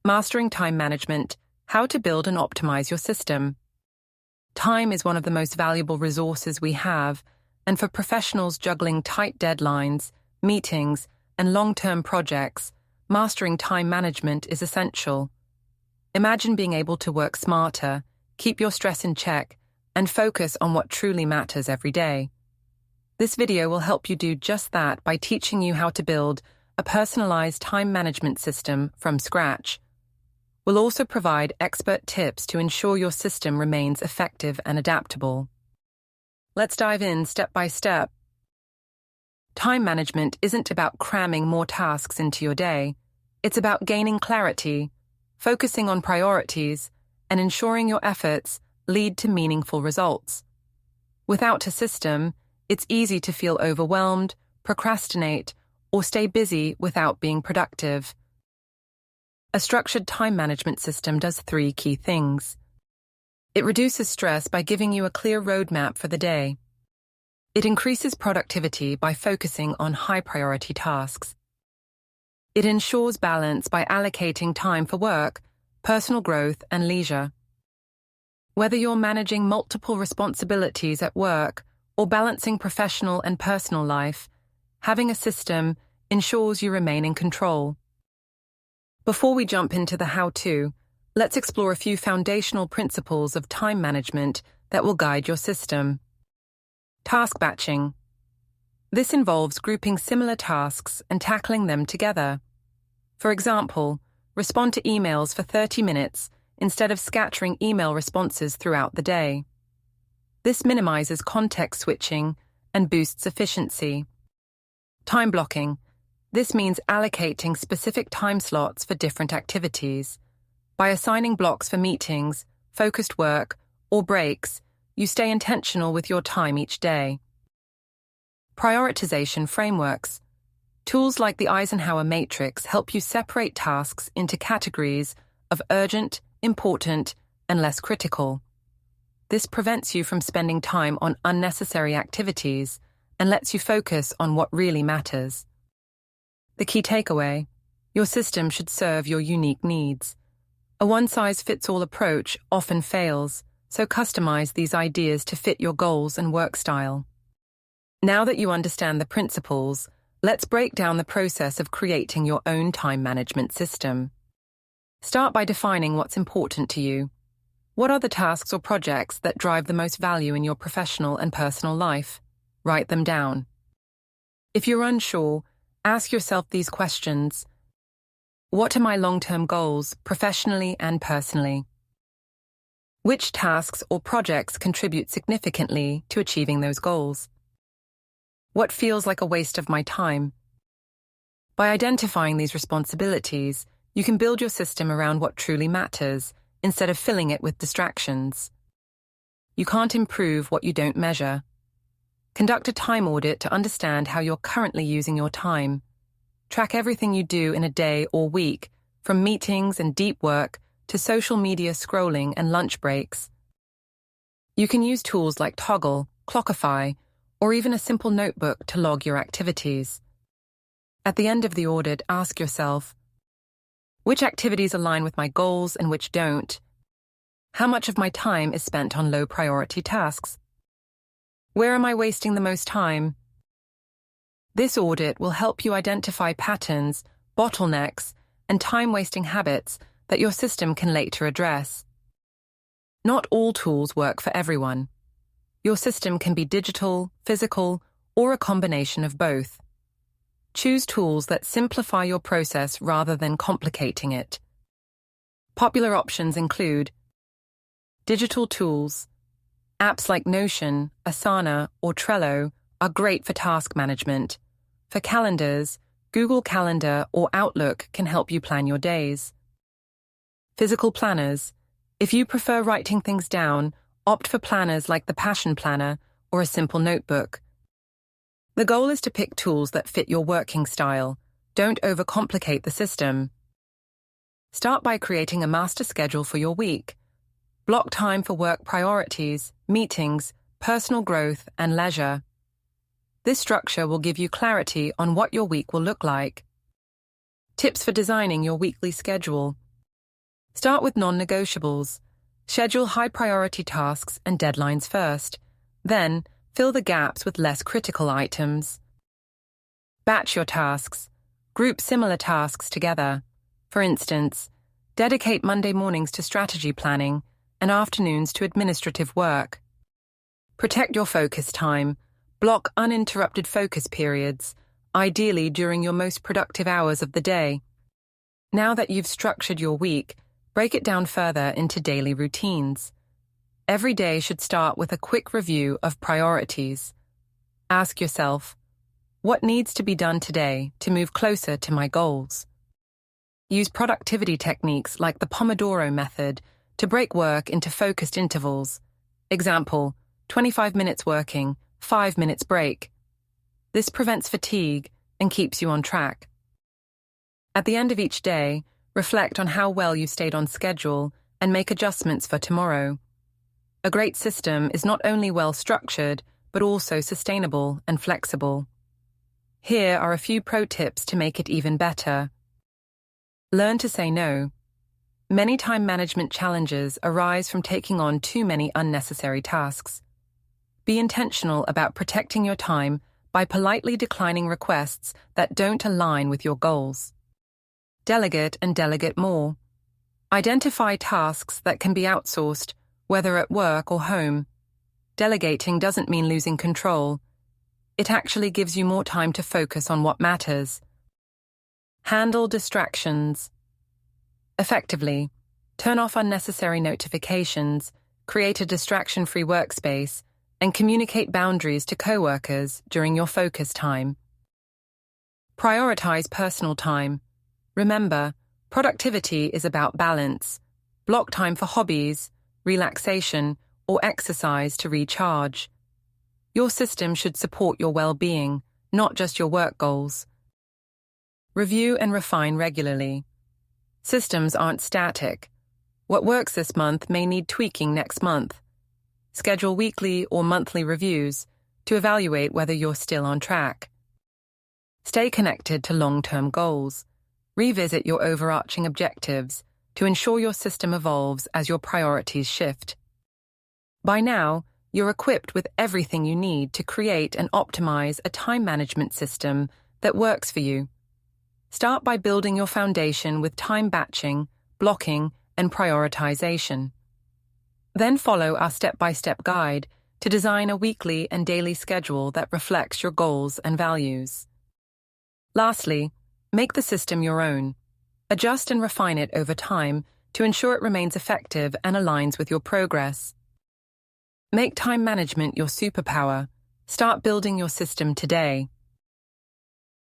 Mastering time management, how to build and optimize your system. Time is one of the most valuable resources we have, and for professionals juggling tight deadlines, meetings, and long-term projects, mastering time management is essential. Imagine being able to work smarter, keep your stress in check, and focus on what truly matters every day. This video will help you do just that by teaching you how to build a personalized time management system from scratch. We'll also provide expert tips to ensure your system remains effective and adaptable. Let's dive in step by step. Time management isn't about cramming more tasks into your day. It's about gaining clarity, focusing on priorities, and ensuring your efforts lead to meaningful results. Without a system, it's easy to feel overwhelmed, procrastinate, or stay busy without being productive. A structured time management system does three key things. It reduces stress by giving you a clear roadmap for the day. It increases productivity by focusing on high-priority tasks. It ensures balance by allocating time for work, personal growth, and leisure. Whether you're managing multiple responsibilities at work or balancing professional and personal life, having a system ensures you remain in control. Before we jump into the how-to, let's explore a few foundational principles of time management that will guide your system. Task batching. This involves grouping similar tasks and tackling them together. For example, respond to emails for 30 minutes instead of scattering email responses throughout the day. This minimizes context switching and boosts efficiency. Time blocking. This means allocating specific time slots for different activities. By assigning blocks for meetings, focused work, or breaks, you stay intentional with your time each day. Prioritization frameworks. Tools like the Eisenhower matrix help you separate tasks into categories of urgent, important, and less critical. This prevents you from spending time on unnecessary activities and lets you focus on what really matters. The key takeaway: your system should serve your unique needs. A one-size-fits-all approach often fails, so customize these ideas to fit your goals and work style. Now that you understand the principles, let's break down the process of creating your own time management system. Start by defining what's important to you. What are the tasks or projects that drive the most value in your professional and personal life? Write them down. If you're unsure, ask yourself these questions. What are my long-term goals, professionally and personally? Which tasks or projects contribute significantly to achieving those goals? What feels like a waste of my time? By identifying these responsibilities, you can build your system around what truly matters, instead of filling it with distractions. You can't improve what you don't measure. Conduct a time audit to understand how you're currently using your time. Track everything you do in a day or week, from meetings and deep work to social media scrolling and lunch breaks. You can use tools like Toggle, Clockify, or even a simple notebook to log your activities. At the end of the audit, ask yourself, which activities align with my goals and which don't? How much of my time is spent on low-priority tasks? Where am I wasting the most time? This audit will help you identify patterns, bottlenecks, and time-wasting habits that your system can later address. Not all tools work for everyone. Your system can be digital, physical, or a combination of both. Choose tools that simplify your process rather than complicating it. Popular options include digital tools. Apps like Notion, Asana, or Trello are great for task management. For calendars, Google Calendar or Outlook can help you plan your days. Physical planners. If you prefer writing things down, opt for planners like the Passion Planner or a simple notebook. The goal is to pick tools that fit your working style. Don't overcomplicate the system. Start by creating a master schedule for your week. Block time for work priorities, meetings, personal growth, and leisure. This structure will give you clarity on what your week will look like. Tips for designing your weekly schedule. Start with non-negotiables. Schedule high-priority tasks and deadlines first. Then, fill the gaps with less critical items. Batch your tasks. Group similar tasks together. For instance, dedicate Monday mornings to strategy planning and afternoons to administrative work. Protect your focus time. Block uninterrupted focus periods, ideally during your most productive hours of the day. Now that you've structured your week, break it down further into daily routines. Every day should start with a quick review of priorities. Ask yourself, what needs to be done today to move closer to my goals? Use productivity techniques like the Pomodoro method to break work into focused intervals. Example, 25 minutes working, 5 minutes break. This prevents fatigue and keeps you on track. At the end of each day, reflect on how well you stayed on schedule and make adjustments for tomorrow. A great system is not only well-structured, but also sustainable and flexible. Here are a few pro tips to make it even better. Learn to say no. Many time management challenges arise from taking on too many unnecessary tasks. Be intentional about protecting your time by politely declining requests that don't align with your goals. Delegate and delegate more. Identify tasks that can be outsourced, whether at work or home. Delegating doesn't mean losing control. It actually gives you more time to focus on what matters. Handle distractions. Effectively, turn off unnecessary notifications, create a distraction-free workspace, and communicate boundaries to coworkers during your focus time. Prioritize personal time. Remember, productivity is about balance. Block time for hobbies, relaxation, or exercise to recharge. Your system should support your well-being, not just your work goals. Review and refine regularly. Systems aren't static. What works this month may need tweaking next month. Schedule weekly or monthly reviews to evaluate whether you're still on track. Stay connected to long-term goals. Revisit your overarching objectives to ensure your system evolves as your priorities shift. By now, you're equipped with everything you need to create and optimize a time management system that works for you. Start by building your foundation with time batching, blocking, and prioritization. Then follow our step-by-step guide to design a weekly and daily schedule that reflects your goals and values. Lastly, make the system your own. Adjust and refine it over time to ensure it remains effective and aligns with your progress. Make time management your superpower. Start building your system today.